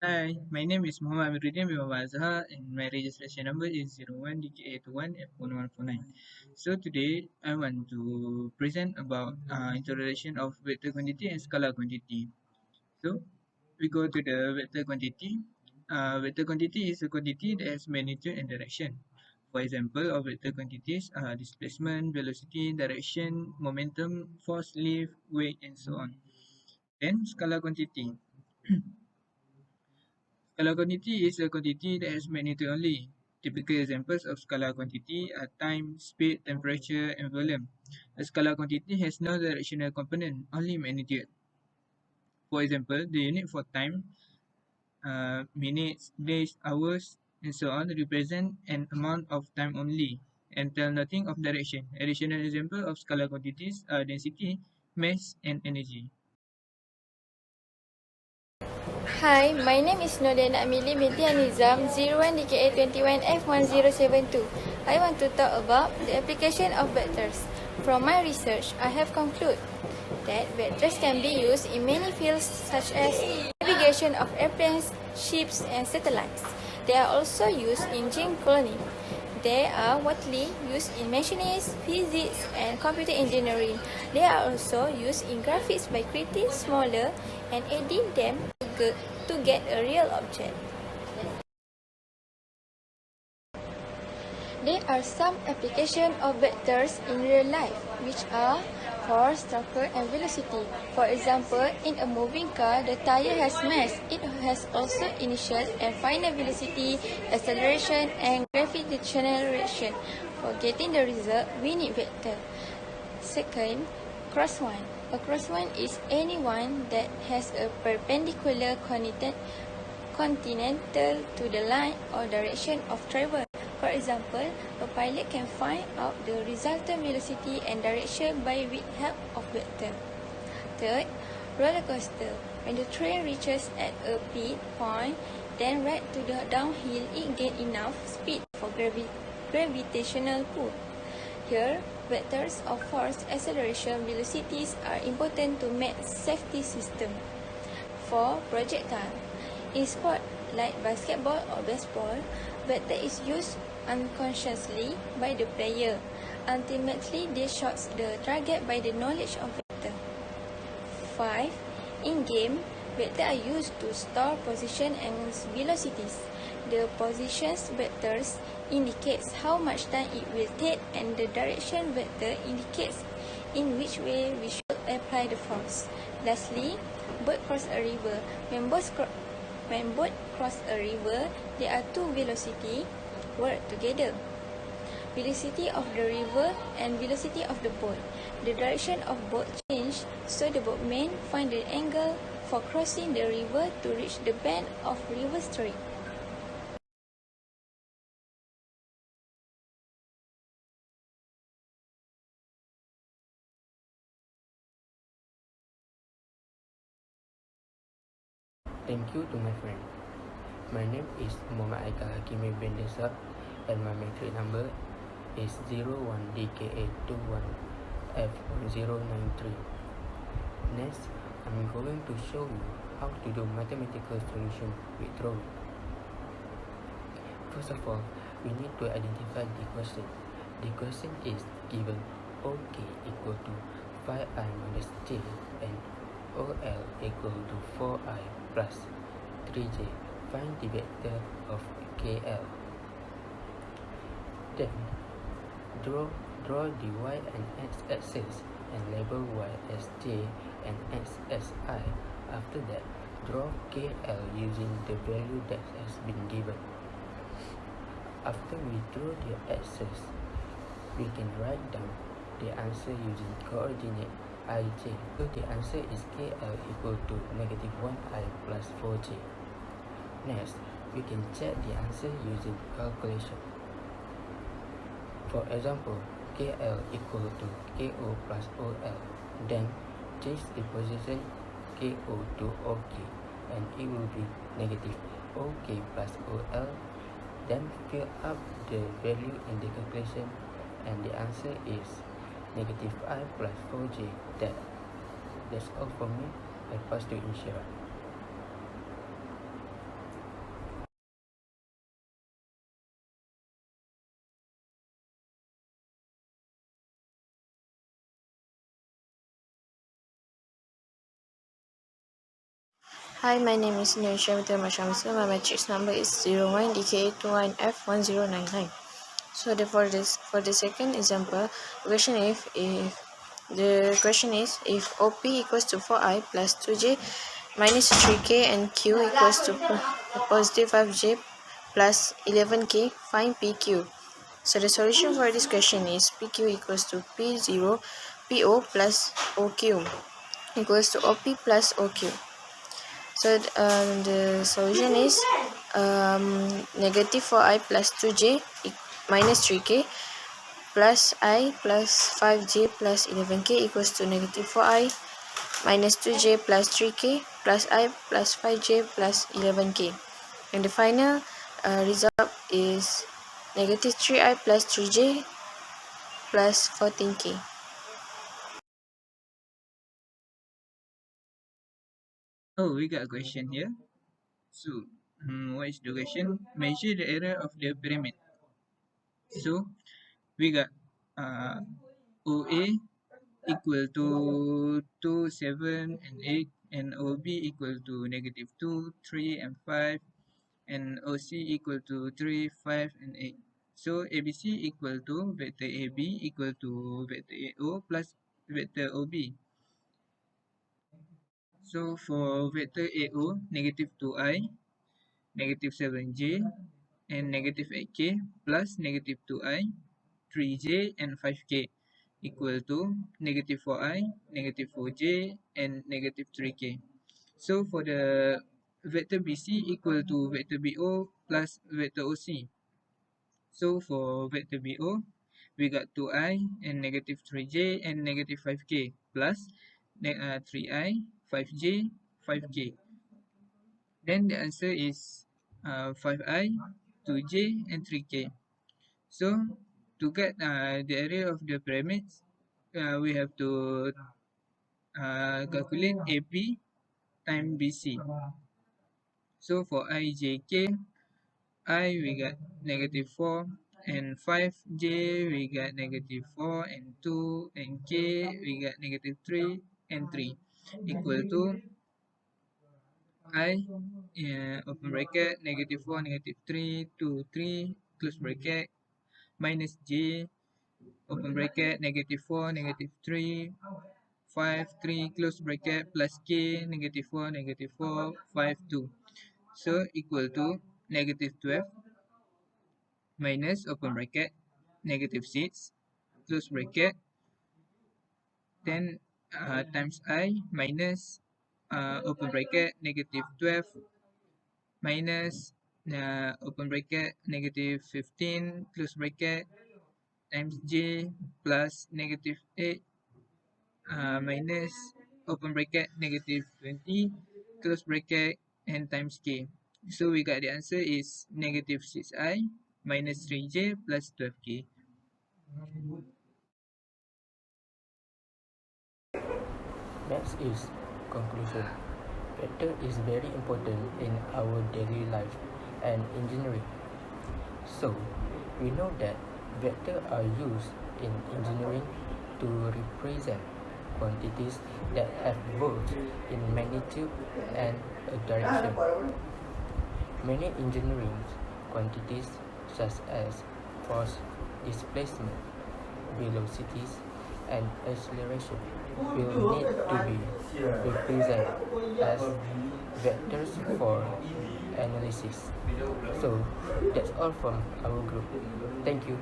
Hi, my name is Muhammad Amiruddin bin Azhar and my registration number is 01DK81F1149. So today I want to present about introduction of vector quantity and scalar quantity. So we go to the vector quantity. Vector quantity is a quantity that has magnitude and direction. For example, of vector quantities are displacement, velocity, direction, momentum, force, lift, weight, and so on. Then scalar quantity. Scalar quantity is a quantity that has magnitude only. Typical examples of scalar quantity are time, speed, temperature, and volume. A scalar quantity has no directional component, only magnitude. For example, the unit for time, minutes, days, hours, and so on represent an amount of time only and tell nothing of direction. Additional example of scalar quantities are density, mass, and energy. Hi, my name is Noden Amili binti Anizam, 01DKA21F1072. I want to talk about the application of vectors. From my research, I have concluded that vectors can be used in many fields such as navigation of airplanes, ships, and satellites. They are also used in gene cloning. They are widely used in machines, physics, and computer engineering. They are also used in graphics by creating smaller and adding them to get a real object. There are some applications of vectors in real life, which are force, torque, and velocity. For example, in a moving car, the tire has mass. It has also initial and final velocity, acceleration, and gravitational reaction. For getting the result, we need vector. Second, crosswind. A crosswind is any one that has a perpendicular continental to the line or direction of travel. For example, a pilot can find out the resultant velocity and direction by with help of vector. Third, roller coaster. When the train reaches at a peak point, then right to the downhill, it gains enough speed for gravitational pull. Here, vectors of force, acceleration, velocities are important to make safety system. For projectile, in sport like basketball or baseball, vector is used unconsciously by the player. Ultimately, they shot the target by the knowledge of vector. 5. In game, vectors are used to store position and velocities. The positions vectors indicates how much time it will take, and the direction vector indicates in which way we should apply the force. Lastly, boat cross a river. When boat cross a river, there are two velocity work together. Velocity of the river and velocity of the boat. The direction of boat change, so the boatman find the angle for crossing the river to reach the bend of river stream. Thank you to my friend. My name is Muhammad Aika Hakimi bin Desa and my matric number is 01DKA21F1093. Next, I'm going to show you how to do mathematical solution with drawing. First of all, we need to identify the question. The question is given OK equal to 5i minus j and OL equal to 4i plus 3j. Find the vector of KL. Then, draw the y and x axis and label y as j and x as I. After that, draw KL using the value that has been given. After we draw the axis, we can write down the answer using coordinate ij. So the answer is KL equal to negative 1i plus 4j. Next, we can check the answer using calculation. For example, KL equal to KO plus OL. Then, change the position KO to OK and it will be negative OK plus OL. Then fill up the value in the calculation and the answer is negative I plus 4j. That's all for me. I pass to Insyirah. Hi, my name is Nursha Shamsu. My matrix number is 01DK21F1099. So for the second example, the question is if OP equals to 4i plus 2j minus 3k and q equals to positive 5j plus 11k, find PQ. So the solution for this question is PQ equals to P0 PO plus OQ equals to OP plus OQ. So the solution is negative 4i plus 2j minus 3k plus I plus 5j plus 11k equals to negative 4i minus 2j plus 3k plus I plus 5j plus 11k. And the final result is negative 3i plus 3j plus 14k. Oh, we got a question here. So, what is the question? Measure the area of the pyramid. So, we got uh, OA equal to 2, 7, and 8, and OB equal to negative 2, 3, and 5, and OC equal to 3, 5, and 8. So, ABC equal to vector AB equal to vector AO plus vector OB. So, for vector AO, negative 2i, negative 7j, and negative 8k plus negative 2i, 3j, and 5k equal to negative 4i, negative 4j, and negative 3k. So for the vector BC equal to vector BO plus vector OC. So for vector BO, we got 2i and negative 3j and negative 5k plus 3i, 5j, 5k. Then the answer is 5i, 2j, and 3k. So to get the area of the pyramids, we have to calculate AP times BC. So for IJK, I we got negative 4, and 5J we got negative 4 and 2, and K we got negative 3 and 3 equal to I open bracket negative 4 negative 3 2 3 close bracket minus J open bracket negative 4 negative 3 5 3 close bracket plus K negative 4 negative 4 5 2. So equal to negative 12 minus open bracket negative 6 close bracket, then times I minus open bracket negative 12 minus open bracket negative 15 close bracket times J plus negative 8 minus open bracket negative 20 close bracket and times K. So we got the answer is negative 6i minus 3j plus 12k. Next is conclusion. Vector is very important in our daily life and engineering. So, we know that vectors are used in engineering to represent quantities that have both in magnitude and a direction. Many engineering quantities such as force, displacement, velocities, and acceleration will need to be represented as vectors for analysis. So that's all from our group. Thank you.